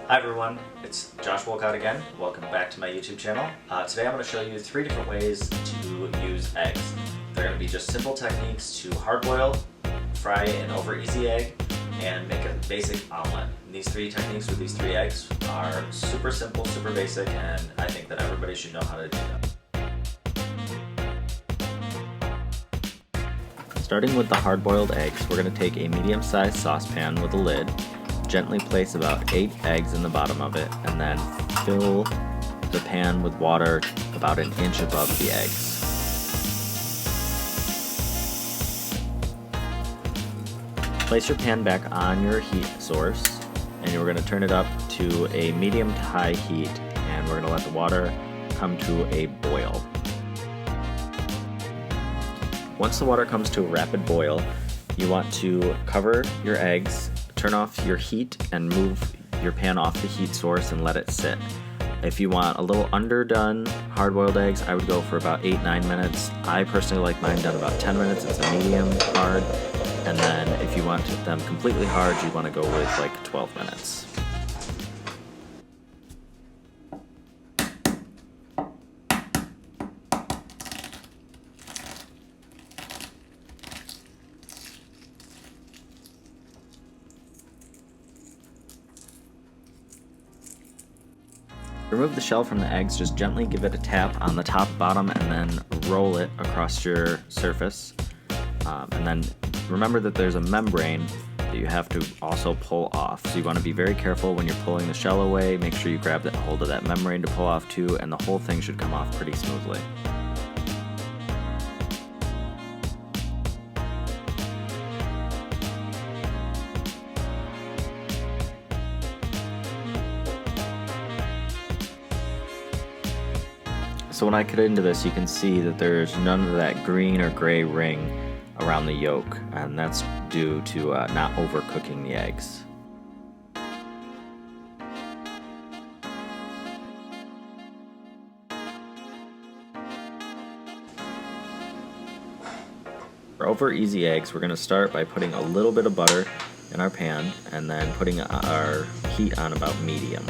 Hi everyone, it's Josh Wolcott again. Welcome back to my YouTube channel. Today I'm going to show you 3 different ways to use eggs. They're going to be just simple techniques to hard boil, fry an over easy egg, and make a basic omelet. And these 3 techniques with these 3 eggs are super simple, super basic, and I think that everybody should know how to do them. Starting with the hard-boiled eggs, we're going to take a medium-sized saucepan with a lid, gently place about 8 eggs in the bottom of it, and then fill the pan with water about an inch above the eggs. Place your pan back on your heat source, and we're going to turn it up to a medium to high heat, and we're going to let the water come to a boil. Once the water comes to a rapid boil, you want to cover your eggs, turn off your heat, and move your pan off the heat source and let it sit. If you want a little underdone hard-boiled eggs, I would go for about 8-9 minutes. I personally like mine done about 10 minutes. It's a medium hard. And then if you want them completely hard, you want to go with like 12 minutes. Remove the shell from the eggs, just gently give it a tap on the top, bottom, and then roll it across your surface. And then remember that there's a membrane that you have to also pull off. So you want to be very careful when you're pulling the shell away. Make sure you grab the hold of that membrane to pull off too, and the whole thing should come off pretty smoothly. So when I cut into this, you can see that there's none of that green or gray ring around the yolk, and that's due to not overcooking the eggs. For over easy eggs, we're going to start by putting a little bit of butter in our pan and then putting our heat on about medium.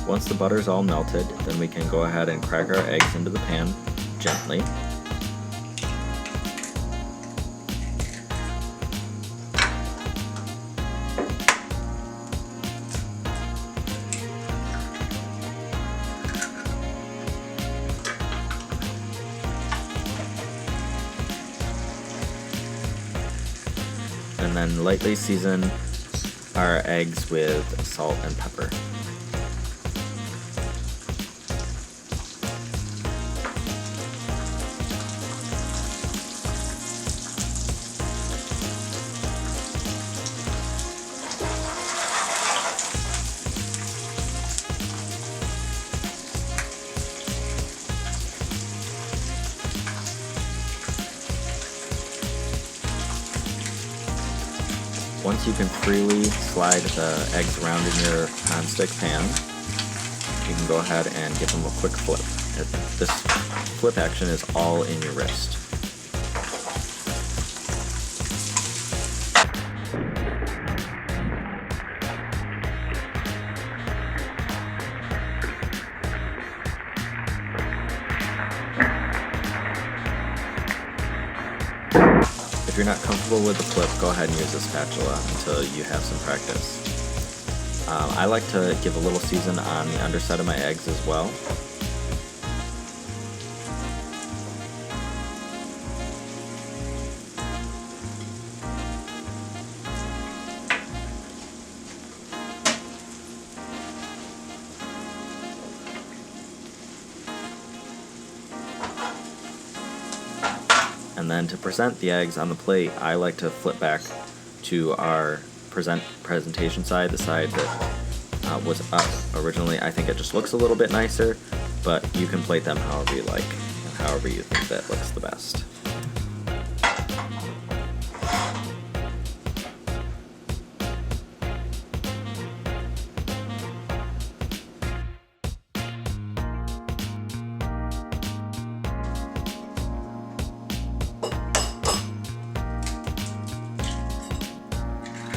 Once the butter's all melted, then we can go ahead and crack our eggs into the pan gently. And then lightly season our eggs with salt and pepper. Once you can freely slide the eggs around in your non-stick pan, you can go ahead and give them a quick flip. This flip action is all in your wrist. If you're not comfortable with the flip, go ahead and use a spatula until you have some practice. I like to give a little season on the underside of my eggs as well. And then to present the eggs on the plate, I like to flip back to our presentation side, the side that was up originally. I think it just looks a little bit nicer, but you can plate them however you like and however you think that looks the best.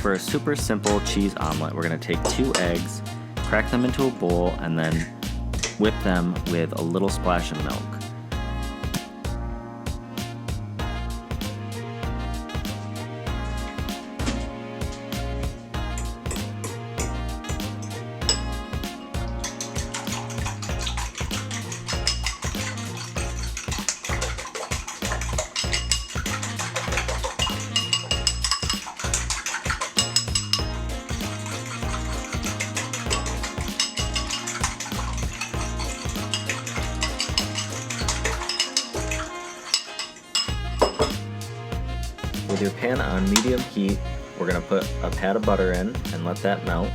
For a super simple cheese omelet, we're going to take 2 eggs, crack them into a bowl, and then whip them with a little splash of milk. With your pan on medium heat, we're going to put a pat of butter in and let that melt.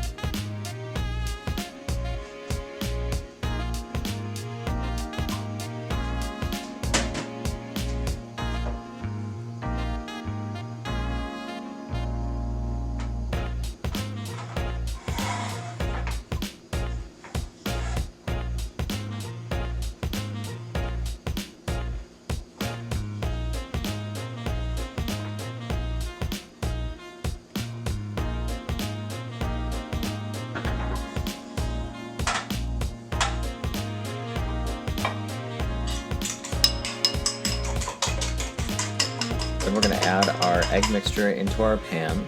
Then we're going to add our egg mixture into our pan.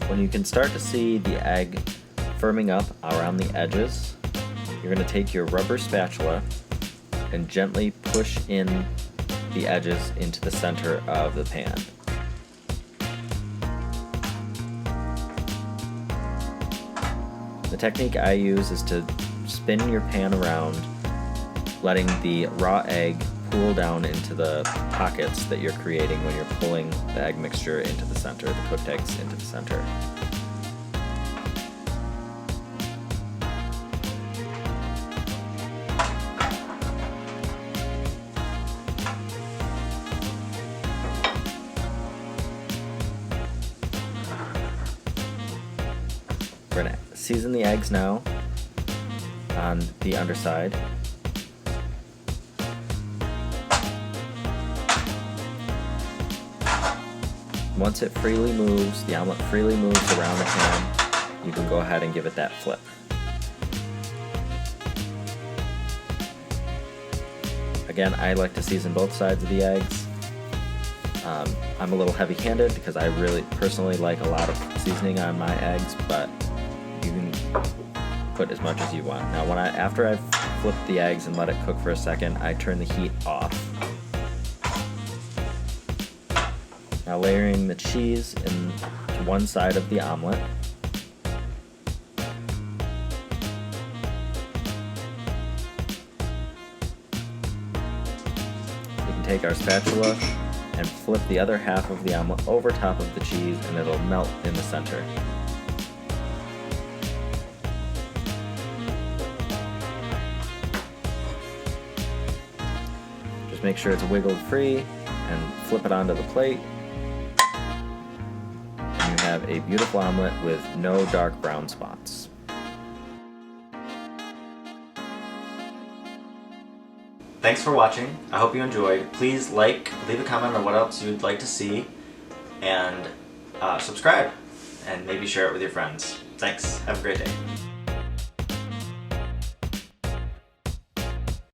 When you can start to see the egg firming up around the edges, you're going to take your rubber spatula and gently push in the edges into the center of the pan. The technique I use is to spin your pan around, letting the raw egg pool down into the pockets that you're creating when you're pulling the egg mixture into the center, the cooked eggs into the center. We're going to season the eggs now on the underside. Once it freely moves, the omelet freely moves around the pan, you can go ahead and give it that flip. Again, I like to season both sides of the eggs. I'm a little heavy-handed because I really personally like a lot of seasoning on my eggs, but you can put as much as you want. Now, after I've flipped the eggs and let it cook for a second, I turn the heat off. Now layering the cheese to one side of the omelet. We can take our spatula and flip the other half of the omelet over top of the cheese, and it'll melt in the center. Just make sure it's wiggled free and flip it onto the plate. And you have a beautiful omelet with no dark brown spots. Thanks for watching. I hope you enjoyed. Please leave a comment on what else you'd like to see, and subscribe, and maybe share it with your friends. Thanks. Have a great day.